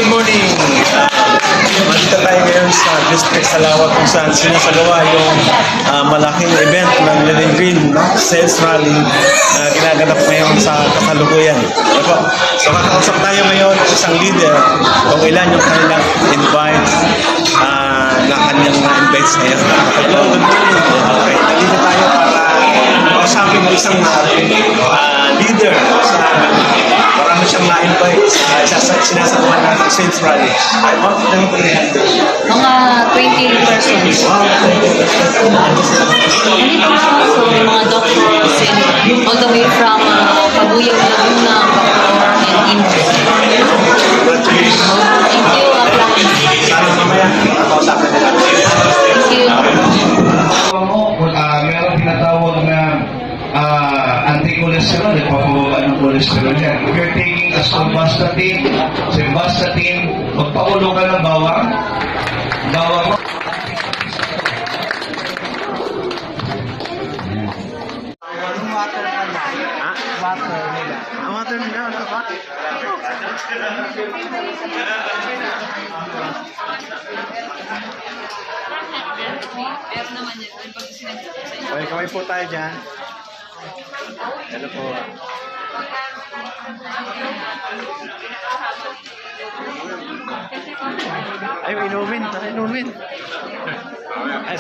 Good morning! Nandito tayo ngayon sa District Salawa kung saan sinasagawa yung malaking event ng Living Green Sales Rally na ginaganap ngayon sa kasalukuyan. So kakausap tayo ngayon isang leader kung ilan yung kanilang invite na kanyang invites ngayon. Hello, good morning! Okay, nandito tayo para kausapin mo isang leader sa marami siyang na-invite sinasagawa natin sales rally. Ay, ilan po yan? Mga 20 persons. Nandito nga so mga doctors and all the way from Cabuyao, Laguna, Bacoor, and Imus. Thank you, Sana mamaya makausapin nila. Thank you. Meron tinatawag na anti-cholesterol, nagpapababa ng cholesterol yan. If you're taking simvastatin, magpakulo ka ng bawang mo. Water nila, ano ba? Okay, kaway po tayo dyan. Hello po. Ay, inumin. Inumin. Ay,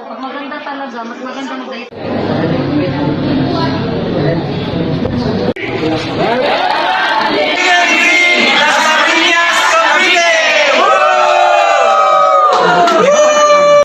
Pag maganda talaga, mas maganda mag-diet.